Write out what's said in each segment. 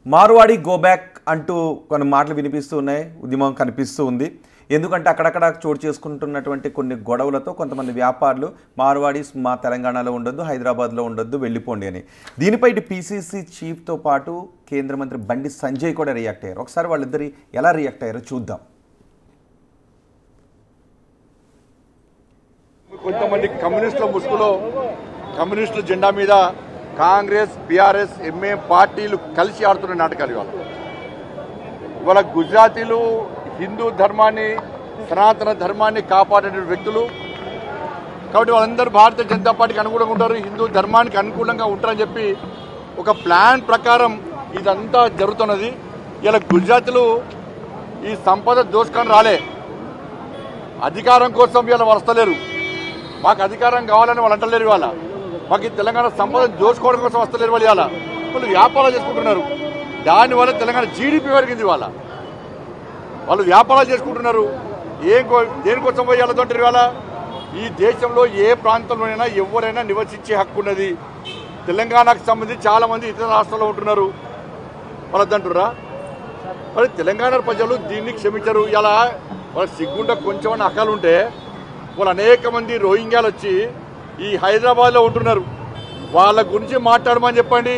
Marwadi go back అంటూ కొన్ని మాటలు వినిపిస్తూ ఉన్నాయి, ఉద్యమం కనిపిస్తూ ఉంది. ఎందుకంటే అక్కడక్కడ చోటు చేసుకుంటున్నటువంటి కొన్ని గొడవలతో కొంతమంది వ్యాపారులు మార్వాడీస్ మా తెలంగాణలో ఉండొద్దు, హైదరాబాద్లో ఉండొద్దు, వెళ్ళిపోండి అని. దీనిపై ఇటు పీసీసీ చీఫ్తో పాటు కేంద్ర మంత్రి బండి సంజయ్ కూడా రియాక్ట్ అయ్యారు. ఒకసారి వాళ్ళిద్దరి ఎలా రియాక్ట్ అయ్యారో చూద్దాం. కొంతమంది కమ్యూనిస్టుల ముసుగులో కమ్యూనిస్టుల జెండా మీద కాంగ్రెస్, బీఆర్ఎస్, ఎంఏ పార్టీలు కలిసి ఆడుతున్న నాటకాలు ఇవాళ గుజరాతీలు హిందూ ధర్మాన్ని, సనాతన ధర్మాన్ని కాపాడే వ్యక్తులు కాబట్టి వాళ్ళందరూ భారతీయ జనతా పార్టీకి అనుకూలంగా ఉంటారు, హిందూ ధర్మానికి అనుకూలంగా ఉంటారని చెప్పి ఒక ప్లాన్ ప్రకారం ఇదంతా జరుగుతున్నది. ఇలా గుజరాతీలు ఈ సంపద దోచుకొని రాలే, అధికారం కోసం ఇలా వస్తలేరు. మాకు అధికారం కావాలని వాళ్ళు అంటలేరు. ఇవాళ మాకు ఈ తెలంగాణ సంపద దోచుకోవడం కోసం వస్తలేరు. వాళ్ళు ఇవాళ వాళ్ళు వ్యాపారాలు చేసుకుంటున్నారు. దానివల్ల తెలంగాణ జీడిపి పెరిగింది. వాళ్ళు వ్యాపారాలు చేసుకుంటున్నారు. దేనికోసం పోయి వెళ్ళదంటారు. ఇవాళ ఈ దేశంలో ఏ ప్రాంతంలోనైనా ఎవరైనా నివసించే హక్కు ఉన్నది. తెలంగాణకు సంబంధించి చాలా మంది ఇతర రాష్ట్రాల్లో ఉంటున్నారు. వాళ్ళదంటురా మరి తెలంగాణ ప్రజలు దీన్ని క్షమించరు. ఇలా వాళ్ళ సిగ్గుంట కొంచెం అక్కలు ఉంటే వాళ్ళు అనేక మంది రోహింగ్యాలు వచ్చి ఈ హైదరాబాద్లో ఉంటున్నారు. వాళ్ళ గురించి మాట్లాడమని చెప్పండి.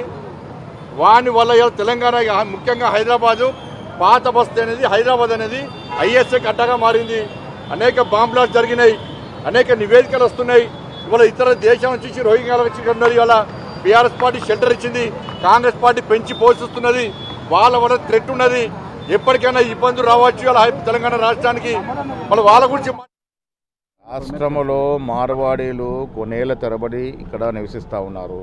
వాని వల్ల తెలంగాణ ముఖ్యంగా హైదరాబాదు పాత బస్తీ అనేది, హైదరాబాద్ అనేది ఐఎస్ఏ అడ్డగా మారింది. అనేక బాంబ్ బ్లాస్ట్ జరిగినాయి, అనేక నివేదికలు వస్తున్నాయి. ఇవాళ ఇతర దేశం నుంచి రోహింగ్యాలు వచ్చి ఉన్నారు. ఇవాళ బీఆర్ఎస్ పార్టీ షెల్టర్ ఇచ్చింది, కాంగ్రెస్ పార్టీ పెంచి పోషిస్తున్నది. వాళ్ళ వల్ల థ్రెట్ ఉన్నది. ఎప్పటికైనా ఇబ్బందులు రావచ్చు ఇలా తెలంగాణ రాష్ట్రానికి. వాళ్ళ గురించి రాష్ట్రంలో మార్వాడీలు కొన్నేళ్ల తరబడి ఇక్కడ నివసిస్తూ ఉన్నారు.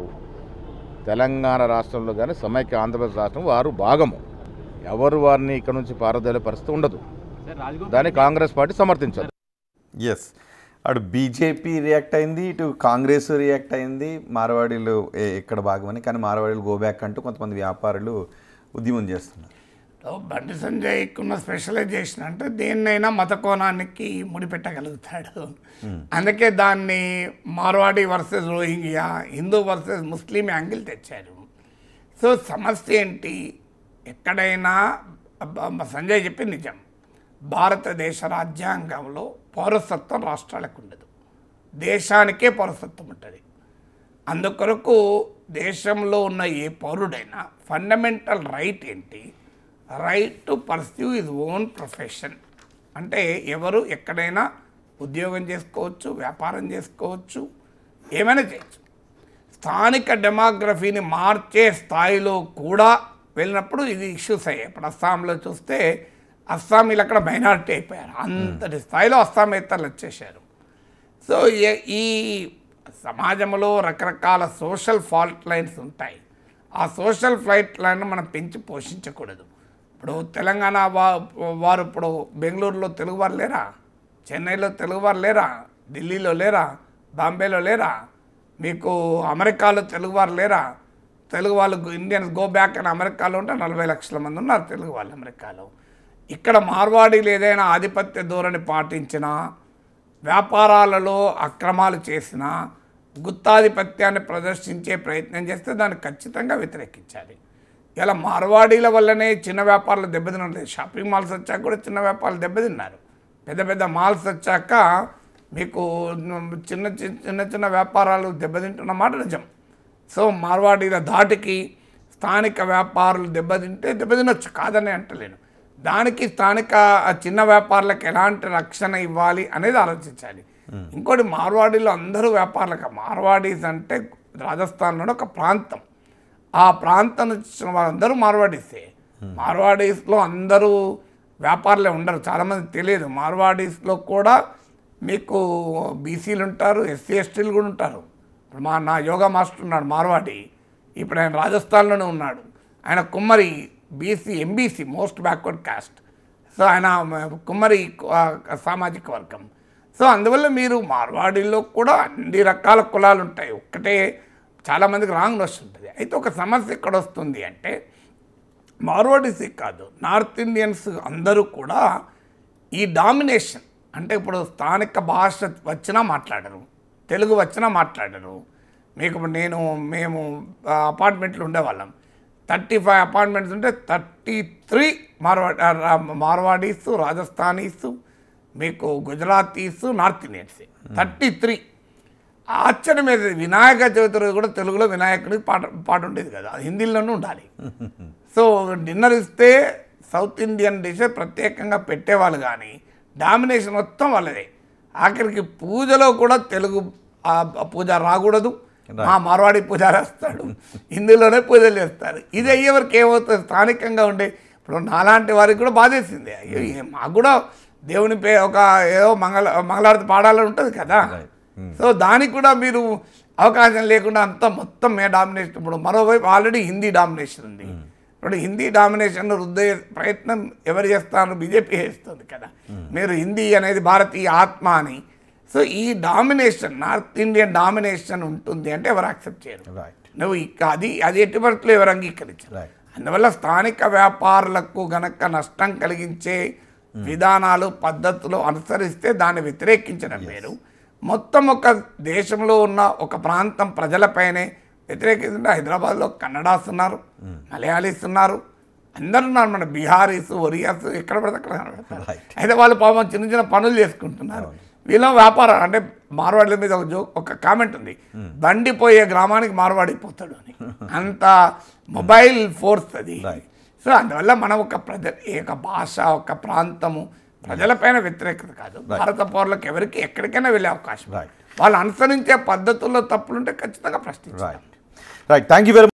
తెలంగాణ రాష్ట్రంలో కానీ సమైక్య ఆంధ్రప్రదేశ్ రాష్ట్రం వారు భాగము. ఎవరు వారిని ఇక్కడ నుంచి పారదోలే పరిస్థితి ఉండదు. దాన్ని కాంగ్రెస్ పార్టీ సమర్థించారు. ఎస్, అటు బీజేపీ రియాక్ట్ అయింది, ఇటు కాంగ్రెస్ రియాక్ట్ అయింది. మార్వాడీలు ఇక్కడ భాగమని, కానీ మార్వాడీలు గో బ్యాక్ అంటూ కొంతమంది వ్యాపారులు ఉద్యమం చేస్తున్నారు. బండి సంజయ్కి ఉన్న స్పెషలైజేషన్ అంటే దేన్నైనా మత కోణానికి ముడిపెట్టగలుగుతాడు. అందుకే దాన్ని మార్వాడి వర్సెస్ రోహింగ్యా, హిందూ వర్సెస్ ముస్లిం యాంగిల్ తెచ్చారు. సో సమస్య ఏంటి? ఎక్కడైనా సంజయ్ చెప్పి నిజం, భారతదేశ రాజ్యాంగంలో పౌరసత్వం రాష్ట్రాలకు ఉండదు, దేశానికే పౌరసత్వం ఉంటుంది. అందుకొరకు దేశంలో ఉన్న ఏ పౌరుడైనా ఫండమెంటల్ రైట్ ఏంటి? Right to pursue his own profession. అంటే ఎవరు ఎక్కడైనా ఉద్యోగం చేసుకోవచ్చు, వ్యాపారం చేసుకోవచ్చు, ఏమైనా చేయొచ్చు. స్థానిక డెమోగ్రఫీని మార్చే స్థాయిలో కూడా వెళ్ళినప్పుడు ఇది ఇష్యూస్ అయ్యాయి. ఇప్పుడు అస్సాంలో చూస్తే అస్సామీలు అక్కడ మైనారిటీ అయిపోయారు. అంతటి స్థాయిలో అస్సామేతరులు వచ్చేసారు. సో ఈ సమాజంలో రకరకాల సోషల్ ఫాల్ట్ లైన్స్ ఉంటాయి. ఆ సోషల్ ఫాల్ట్ లైన్ మనం పెంచి పోషించకూడదు. ఇప్పుడు తెలంగాణ వారు ఇప్పుడు బెంగళూరులో తెలుగువారు లేరా? చెన్నైలో తెలుగువారు లేరా? ఢిల్లీలో లేరా? బాంబేలో లేరా? మీకు అమెరికాలో తెలుగువారు లేరా? తెలుగు వాళ్ళు ఇండియన్స్ గో బ్యాక్ అని అమెరికాలో ఉంటే 40 లక్షల మంది ఉన్నారు తెలుగు వాళ్ళు అమెరికాలో. ఇక్కడ మార్వాడీలు ఏదైనా ఆధిపత్య ధోరణి పాటించినా, వ్యాపారాలలో అక్రమాలు చేసినా, గుత్తాధిపత్యాన్ని ప్రదర్శించే ప్రయత్నం చేస్తే దాన్ని ఖచ్చితంగా వ్యతిరేకించాలి. ఇలా మార్వాడీల వల్లనే చిన్న వ్యాపారాలు దెబ్బతినడం లేదు. షాపింగ్ మాల్స్ వచ్చాక కూడా చిన్న వ్యాపారాలు దెబ్బతిన్నారు. పెద్ద పెద్ద మాల్స్ వచ్చాక మీకు చిన్న చిన్న చిన్న వ్యాపారాలు దెబ్బతింటున్న మాట నిజం. సో మార్వాడీల ధాటికి స్థానిక వ్యాపారులు దెబ్బతినొచ్చు, కాదని అంటలేను. దానికి స్థానిక చిన్న వ్యాపారులకు ఎలాంటి రక్షణ ఇవ్వాలి అనేది ఆలోచించాలి. ఇంకోటి, మార్వాడీలు అందరూ వ్యాపారులకు, మార్వాడీస్ అంటే రాజస్థాన్లోని ఒక ప్రాంతం. ఆ ప్రాంతం వచ్చిన వాళ్ళందరూ మార్వాడీసే. మార్వాడీస్లో అందరూ వ్యాపారులే ఉండరు, చాలామంది తెలియదు. మార్వాడీస్లో కూడా మీకు బీసీలు ఉంటారు, ఎస్సీ ఎస్టీలు కూడా ఉంటారు. ఇప్పుడు నా యోగా మాస్టర్ ఉన్నాడు మార్వాడి, ఇప్పుడు ఆయన రాజస్థాన్లోనే ఉన్నాడు. ఆయన కుమ్మరి, BC, MBC, most backward caste. So ఆయన కుమ్మరి సామాజిక వర్గం. సో అందువల్ల మీరు మార్వాడీల్లో కూడా అన్ని రకాల కులాలు ఉంటాయి. ఒక్కటే చాలామందికి రాంగ్ నోషన్ ఉంటుంది. అయితే ఒక సమస్య ఎక్కడ వస్తుంది అంటే, మార్వాడీసే కాదు, నార్త్ ఇండియన్స్ అందరూ కూడా ఈ డామినేషన్, అంటే ఇప్పుడు స్థానిక భాష వచ్చినా మాట్లాడరు, తెలుగు వచ్చినా మాట్లాడరు. మీకు మేము అపార్ట్మెంట్లో ఉండేవాళ్ళం. 35 అపాయింట్మెంట్స్ ఉంటే 33 మార్వాడీస్, రాజస్థానీస్, మీకు గుజరాతీస్, నార్త్ ఇండియన్స్ 33. ఆశ్చర్యం మీద వినాయక చవితి రోజు కూడా తెలుగులో వినాయకుడికి పాట ఉండేది కదా, హిందీలోనూ ఉండాలి. సో డిన్నర్ ఇస్తే సౌత్ ఇండియన్ డిష్ ప్రత్యేకంగా పెట్టేవాళ్ళు, కానీ డామినేషన్ మొత్తం వాళ్ళదే. ఆఖరికి పూజలో కూడా తెలుగు పూజ రాకూడదు, మా మార్వాడి పూజ రాస్తాడు, హిందీలోనే పూజలు చేస్తారు. ఇది అయ్యేవరకు ఏమవుతుంది, స్థానికంగా ఉండే ఇప్పుడు నాలాంటి వారికి కూడా బాధేసింది. అయ్యో మాకు కూడా దేవుని ఒక ఏదో మంగళారతి పాడాలని ఉంటుంది కదా. సో దానికి కూడా మీరు అవకాశం లేకుండా అంతా మొత్తం డామినేషన్. ఇప్పుడు మరోవైపు ఆల్రెడీ హిందీ డామినేషన్ ఉంది. ఇప్పుడు హిందీ డామినేషన్ రుద్దే ప్రయత్నం ఎవరు చేస్తారు, బీజేపీ చేస్తుంది కదా. మీరు హిందీ అనేది భారతీయ ఆత్మ అని. సో ఈ డామినేషన్, నార్త్ ఇండియన్ డామినేషన్ ఉంటుంది అంటే ఎవరు యాక్సెప్ట్ చేయరు. నువ్వు అది ఎట్టి పరిస్థితుల్లో ఎవరు అంగీకరించారు. అందువల్ల స్థానిక వ్యాపారులకు గనక నష్టం కలిగించే విధానాలు, పద్ధతులు అనుసరిస్తే దాన్ని వ్యతిరేకించడం వేరు. మొత్తం ఒక దేశంలో ఉన్న ఒక ప్రాంతం ప్రజలపైనే వ్యతిరేకించే హైదరాబాద్లో కన్నడాస్ ఉన్నారు, మలయాళీస్ ఉన్నారు, అందరూ ఉన్నారు, మన బీహారీస్, ఒరియాస్, ఎక్కడ పడితే అక్కడ కనబడతారు. అయితే వాళ్ళు పాపం చిన్న చిన్న పనులు చేసుకుంటున్నారు. వీళ్ళ వ్యాపారం అంటే మార్వాడీల మీద ఒక కామెంట్ ఉంది, బండిపోయే గ్రామానికి మార్వాడిపోతాడు అని. అంత మొబైల్ ఫోర్స్ అది. సో అందువల్ల మనం ఒక భాష, ఒక ప్రాంతము, ప్రజలపైన వ్యతిరేకత కాదు. భారత పౌరులకు ఎవరికి ఎక్కడికైనా వెళ్ళే అవకాశం. వాళ్ళు అనుసరించే పద్ధతుల్లో తప్పులుంటే ఖచ్చితంగా ప్రశ్నించాలి. Right, thank you very